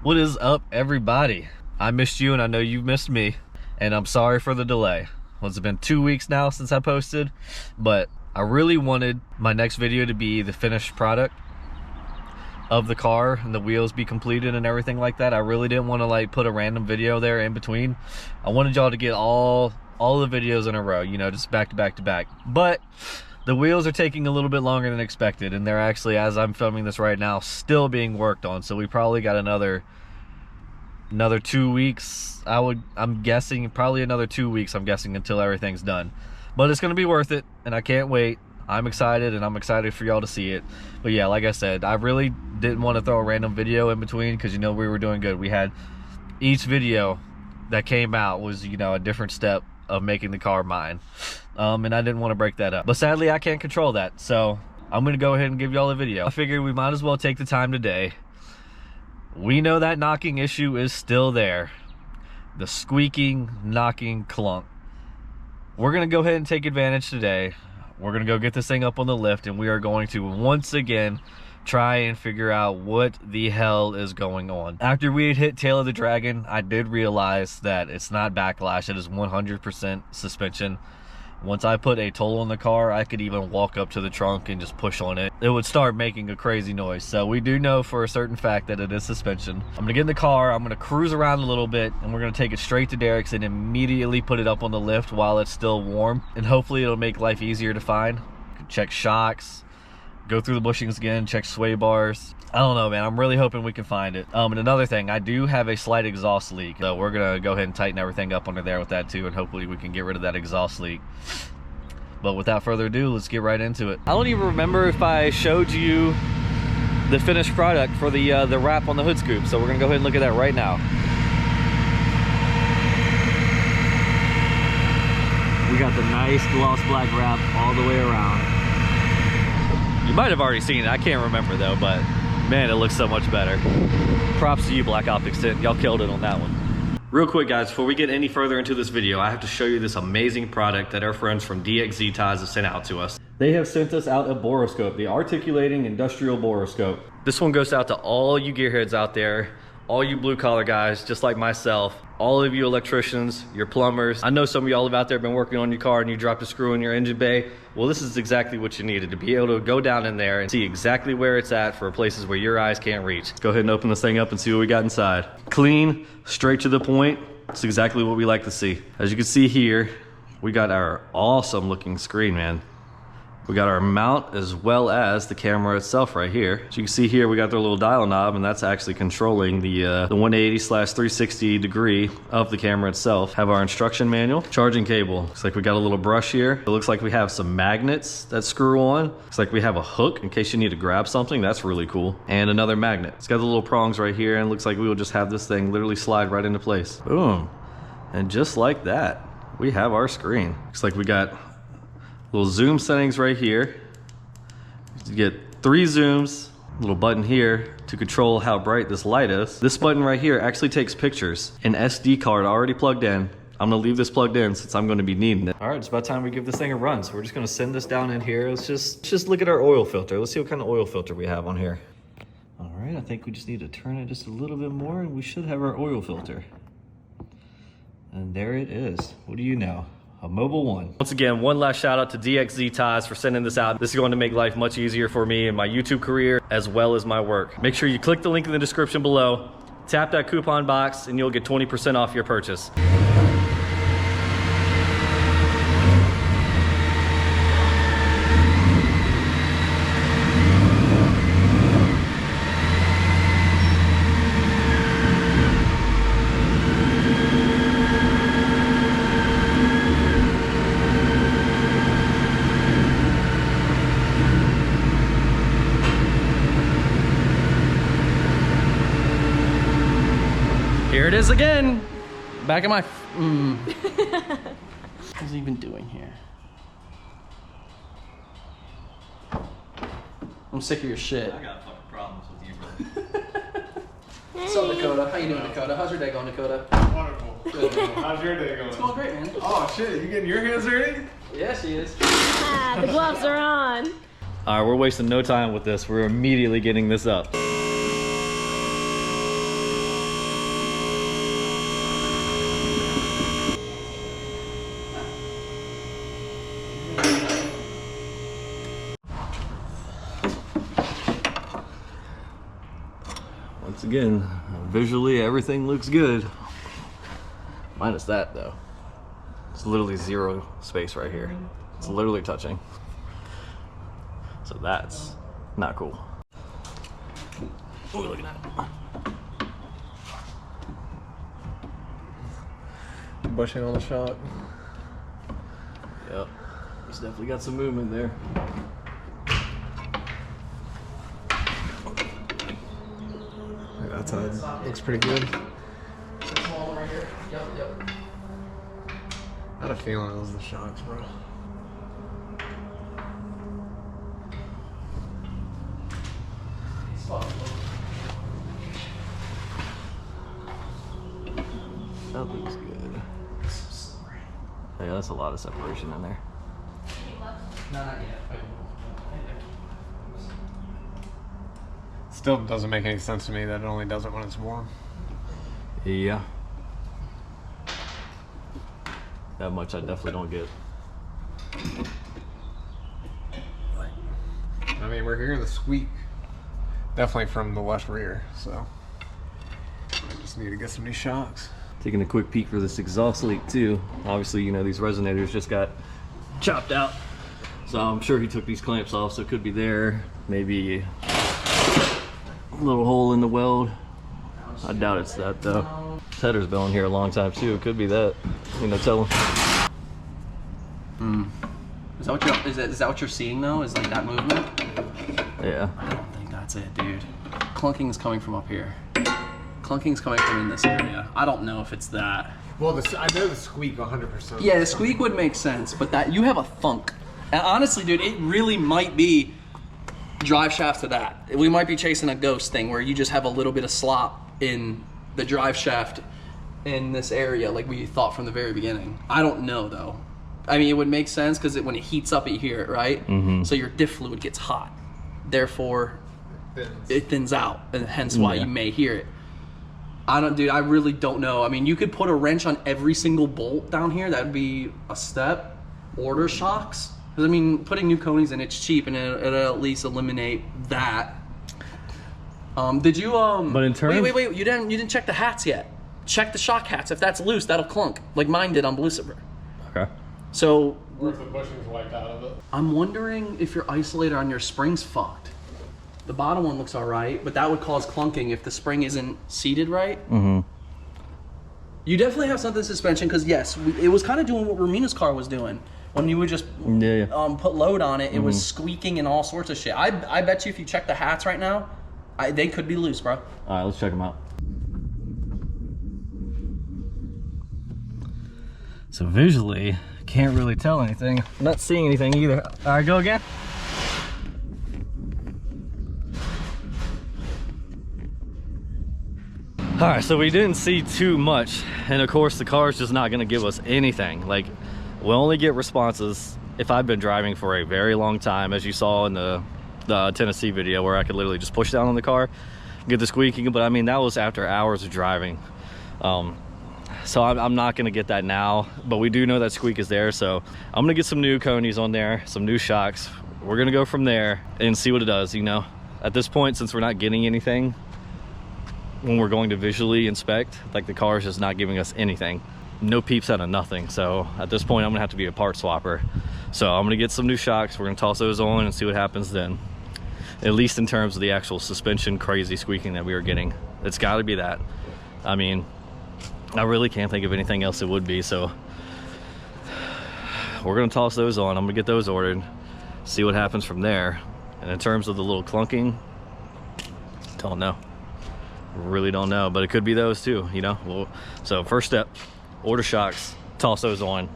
What is up, everybody? I missed you and I know you missed me, and I'm sorry for the delay. Well, it's been 2 weeks now since I posted, but I really wanted my next video to be the finished product of the car and the wheels be completed and everything like that. I really didn't want to like put a random video there in between. I wanted y'all to get all the videos in a row, you know, just back to back to back. But the wheels are taking a little bit longer than expected, and they're actually, as I'm filming this right now, still being worked on. So we probably got another 2 weeks. I'm guessing probably another 2 weeks, I'm guessing, until everything's done. But it's gonna be worth it, and I can't wait. I'm excited, and I'm excited for y'all to see it. But yeah, like I said, I really didn't want to throw a random video in between, because you know we were doing good. We had each video that came out was, you know, a different step of making the car mine, and I didn't want to break that up. But sadly, I can't control that, so I'm gonna go ahead and give y'all a video. I figured we might as well take the time today. We know that knocking issue is still there, the squeaking, knocking clunk. We're gonna go ahead and take advantage today. We're gonna go get this thing up on the lift, and we are going to once again try and figure out what the hell is going on. After we had hit Tail of the Dragon, I did realize that it's not backlash, it is 100% suspension. Once I put a toll on the car, I could even walk up to the trunk and just push on it. It would start making a crazy noise. So we do know for a certain fact that it is suspension. I'm gonna get in the car, I'm gonna cruise around a little bit, and we're gonna take it straight to Derek's and immediately put it up on the lift while it's still warm. And hopefully it'll make life easier to find. Check shocks, go through the bushings again, check sway bars. I don't know, man. I'm really hoping we can find it. And another thing, I do have a slight exhaust leak, so we're gonna go ahead and tighten everything up under there with that too, and hopefully we can get rid of that exhaust leak. But without further ado, let's get right into it. I don't even remember if I showed you the finished product for the wrap on the hood scoop, so we're gonna go ahead and look at that right now. We got the nice gloss black wrap all the way around. You might have already seen it, I can't remember though, but man, it looks so much better. Props to you, Black Optics Tint. Y'all killed it on that one. Real quick, guys, before we get any further into this video, I have to show you this amazing product that our friends from DXZ Ties have sent out to us. They have sent us out a Borescope, the Articulating Industrial Borescope. This one goes out to all you gearheads out there, all you blue collar guys, just like myself, all of you electricians, your plumbers. I know some of y'all out there have been working on your car and you dropped a screw in your engine bay. Well, this is exactly what you needed, to be able to go down in there and see exactly where it's at for places where your eyes can't reach. Let's go ahead and open this thing up and see what we got inside. Clean, straight to the point. It's exactly what we like to see. As you can see here, we got our awesome looking screen, man. We got our mount as well as the camera itself right here. As you can see here, we got the little dial knob, and that's actually controlling the 180/360 degree of the camera itself. Have our instruction manual, charging cable. Looks like we got a little brush here. It looks like we have some magnets that screw on. Looks like we have a hook in case you need to grab something. That's really cool. And another magnet. It's got the little prongs right here, and it looks like we will just have this thing literally slide right into place. Boom. And just like that, we have our screen. Looks like we got little zoom settings right here. You get 3 zooms, little button here to control how bright this light is. This button right here actually takes pictures. An SD card already plugged in. I'm gonna leave this plugged in since I'm gonna be needing it. All right, it's about time we give this thing a run. So we're just gonna send this down in here. Let's just look at our oil filter. Let's see what kind of oil filter we have on here. All right, I think we just need to turn it just a little bit more and we should have our oil filter. And there it is. What do you know? A Mobile One. Once again, one last shout out to DXZ Ties for sending this out. This is going to make life much easier for me in my YouTube career as well as my work. Make sure you click the link in the description below, tap that coupon box, and you'll get 20% off your purchase. Here it is again. Back in my... What's he even doing here? I'm sick of your shit. I got fucking problems with you, bro. What's up, Dakota? How you doing, Dakota? How's your day going, Dakota? Wonderful. Good, man. How's your day going? It's going great, man. Oh shit, you getting your hands dirty? Yeah, she is. Ah, the gloves are on. All right, we're wasting no time with this. We're immediately getting this up. again, visually everything looks good. Minus that though. It's literally zero space right here. It's literally touching. So that's not cool. What are we looking at? Bushing on the shock. Yep. It's definitely got some movement there. That's looks pretty good. Small one right here. Yep. I had a feeling it was the shocks, bro. That looks good. Yeah, that's a lot of separation in there. No, not yet. Still doesn't make any sense to me that it only does it when it's warm. Yeah. That much I definitely don't get. I mean, we're hearing the squeak. Definitely from the left rear, so I just need to get some new shocks. Taking a quick peek for this exhaust leak too. Obviously, you know, these resonators just got chopped out. So I'm sure he took these clamps off, so it could be there. Maybe a little hole in the weld. I doubt it's that though. This header's been on here a long time too. It could be that. You know, tell him. Is that what you're seeing though? Is like that movement? Yeah. I don't think that's it, dude. Clunking is coming from up here. Clunking is coming from in this area. I don't know if it's that. Well, I know the squeak 100%. Yeah, the squeak would make sense, but that you have a thunk. And honestly, dude, it really might be drive shaft to that. We might be chasing a ghost thing where you just have a little bit of slop in the drive shaft in this area like we thought from the very beginning. I don't know though. I mean, it would make sense because when it heats up, you hear it, right? Mm-hmm. So your diff fluid gets hot. Therefore, it thins out, and hence why you may hear it. Dude, I really don't know. I mean, you could put a wrench on every single bolt down here. That would be a step. Order shocks. Because, I mean, putting new conies in, it's cheap, and it'll at least eliminate that. Did you, But in terms... Wait, you didn't check the hats yet. Check the shock hats. If that's loose, that'll clunk, like mine did on Lucifer. Okay. Or So... if the bushing's wiped out of it. I'm wondering if your isolator on your spring's fucked. The bottom one looks all right, but that would cause clunking if the spring isn't seated right. Mm-hmm. You definitely have something suspension because yes, it was kind of doing what Romina's car was doing. When you would just put load on it, it was squeaking and all sorts of shit. I bet you if you check the hats right now, they could be loose, bro. All right, let's check them out. So visually, can't really tell anything. I'm not seeing anything either. All right, go again. All right, so we didn't see too much. And of course, the car is just not gonna give us anything. Like, we'll only get responses if I've been driving for a very long time, as you saw in the Tennessee video where I could literally just push down on the car, get the squeaking, but I mean, that was after hours of driving. So I'm not gonna get that now, but we do know that squeak is there, so I'm gonna get some new conies on there, some new shocks. We're gonna go from there and see what it does, you know? At this point, since we're not getting anything, when we're going to visually inspect, like the car is just not giving us anything. No peeps out of nothing. So at this point, I'm gonna have to be a part swapper. So I'm gonna get some new shocks. We're gonna toss those on and see what happens then. At least in terms of the actual suspension crazy squeaking that we were getting. It's gotta be that. I mean, I really can't think of anything else it would be, so we're gonna toss those on. I'm gonna get those ordered, see what happens from there. And in terms of the little clunking, don't know. Really don't know, but it could be those too, you know? Well, so first step, order shocks, toss those on.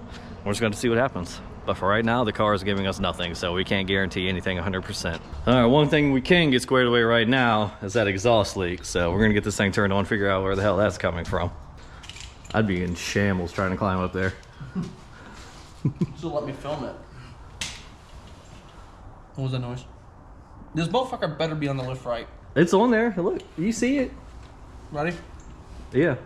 We're just gonna see what happens. But for right now, the car is giving us nothing, so we can't guarantee anything 100%. All right, one thing we can get squared away right now is that exhaust leak. So we're gonna get this thing turned on, figure out where the hell that's coming from. I'd be in shambles trying to climb up there. So let me film it. What was that noise? This motherfucker better be on the lift right. It's on there, look, you see it. Ready? Yeah.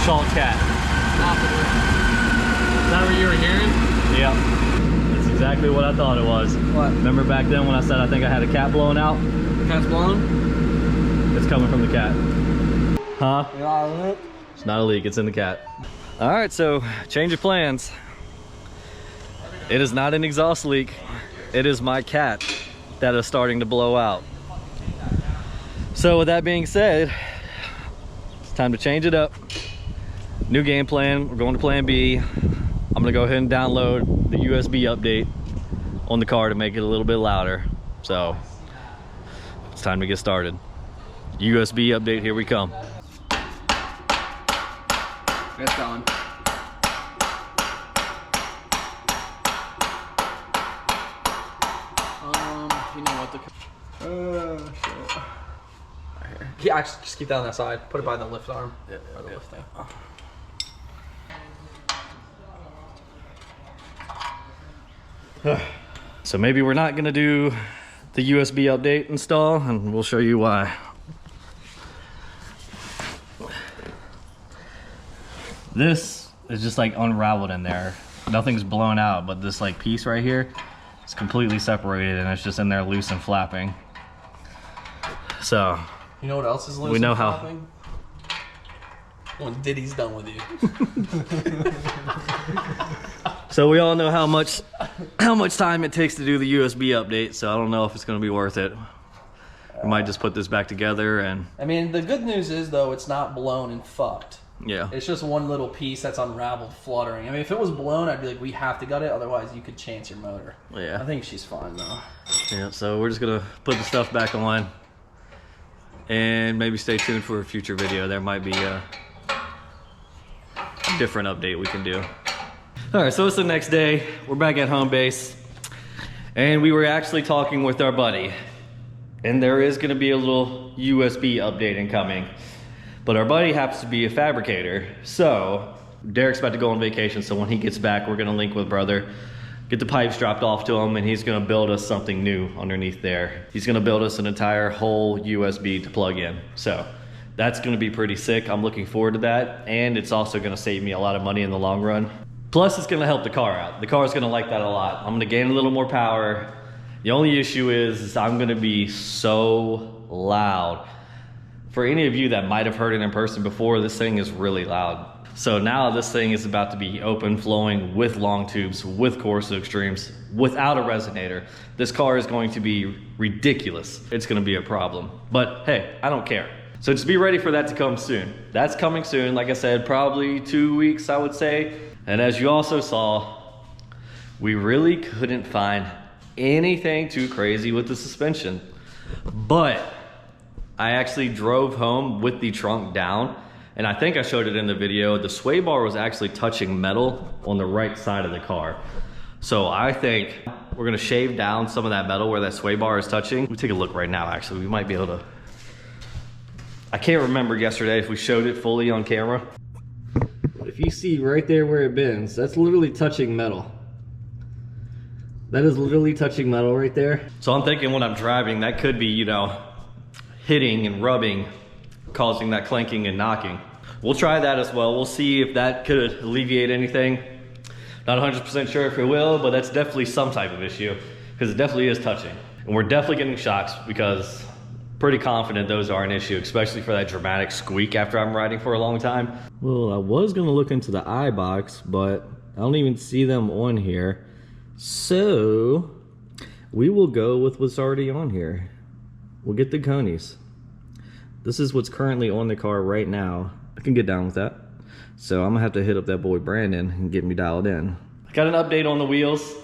salt cat. Is that what you were hearing? Yep. That's exactly what I thought it was. What? Remember back then when I said I think I had a cat blowing out? Cat's blown? It's coming from the cat. Huh? Yeah. It's not a leak, it's in the cat. All right, so change of plans. It is not an exhaust leak. It is my cat that is starting to blow out. So with that being said, it's time to change it up. New game plan, we're going to plan B. I'm gonna go ahead and download the USB update on the car to make it a little bit louder. So it's time to get started. USB update, here we come. It's going. You know what Shit. Right here. Yeah, actually, just keep that on that side. Put it by the lift arm. Yeah, the lift thing. So maybe we're not gonna do the USB update install, and we'll show you why. This is just like unraveled in there. Nothing's blown out, but this like piece right here is completely separated and it's just in there loose and flapping. So You know what else is loose? We know and how- flapping? When Diddy's done with you. So we all know how much time it takes to do the USB update, so I don't know if it's gonna be worth it. We might just put this back together and I mean, the good news is though, it's not blown and fucked. yeah. It's just one little piece that's unraveled, fluttering. I mean, if it was blown, I'd be like, we have to gut it. Otherwise, you could chance your motor. Yeah. I think she's fine though. Yeah, so we're just gonna put the stuff back on and maybe stay tuned for a future video. There might be a different update we can do. All right, so it's the next day. We're back at home base and we were actually talking with our buddy, and there is gonna be a little USB update incoming, but our buddy happens to be a fabricator. So Derek's about to go on vacation, so when he gets back, we're gonna link with brother, get the pipes dropped off to him, and he's gonna build us something new underneath there. He's gonna build us an entire whole USB to plug in. So that's gonna be pretty sick. I'm looking forward to that. And it's also gonna save me a lot of money in the long run. Plus it's gonna help the car out. The car's gonna like that a lot. I'm gonna gain a little more power. The only issue is I'm gonna be so loud. For any of you that might have heard it in person before, this thing is really loud. So now this thing is about to be open flowing with long tubes, with Corsa Extremes, without a resonator. This car is going to be ridiculous. It's gonna be a problem. But hey, I don't care. So just be ready for that to come soon. That's coming soon, like I said, probably 2 weeks, I would say. And as you also saw, we really couldn't find anything too crazy with the suspension. But I actually drove home with the trunk down, and I think I showed it in the video. The sway bar was actually touching metal on the right side of the car. So I think we're gonna shave down some of that metal where that sway bar is touching. We take a look right now, actually. We might be able to. I can't remember yesterday if we showed it fully on camera. If you see right there where it bends, that's literally touching metal. That is literally touching metal right there. So I'm thinking when I'm driving, that could be, you know, hitting and rubbing, causing that clanking and knocking. We'll try that as well. We'll see if that could alleviate anything. Not 100% sure if it will, but that's definitely some type of issue, because it definitely is touching. And we're definitely getting shocks, because pretty confident those are an issue, especially for that dramatic squeak after I'm riding for a long time. Well, I was gonna look into the eye box, but I don't even see them on here. So we will go with what's already on here. We'll get the conies. This is what's currently on the car right now. I can get down with that. So I'm gonna have to hit up that boy Brandon and get me dialed in. I got an update on the wheels.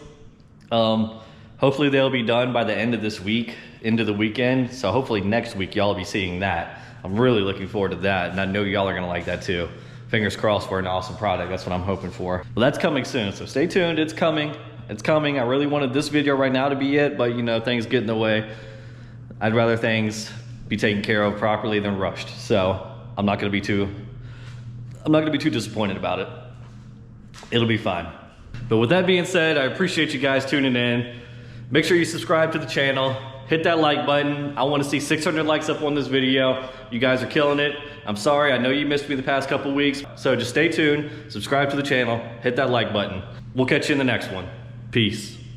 Hopefully they'll be done by the end of this week, into the weekend. So hopefully next week y'all will be seeing that. I'm really looking forward to that, and I know y'all are gonna like that too. Fingers crossed for an awesome product. That's what I'm hoping for. Well, that's coming soon, so stay tuned. It's coming. It's coming. I really wanted this video right now to be it, but you know, things get in the way. I'd rather things be taken care of properly than rushed. So I'm not gonna be too disappointed about it. It'll be fine. But with that being said, I appreciate you guys tuning in. Make sure you subscribe to the channel. hit that like button. I want to see 600 likes up on this video. You guys are killing it. I'm sorry, I know you missed me the past couple weeks, so just stay tuned, subscribe to the channel, hit that like button. We'll catch you in the next one. Peace.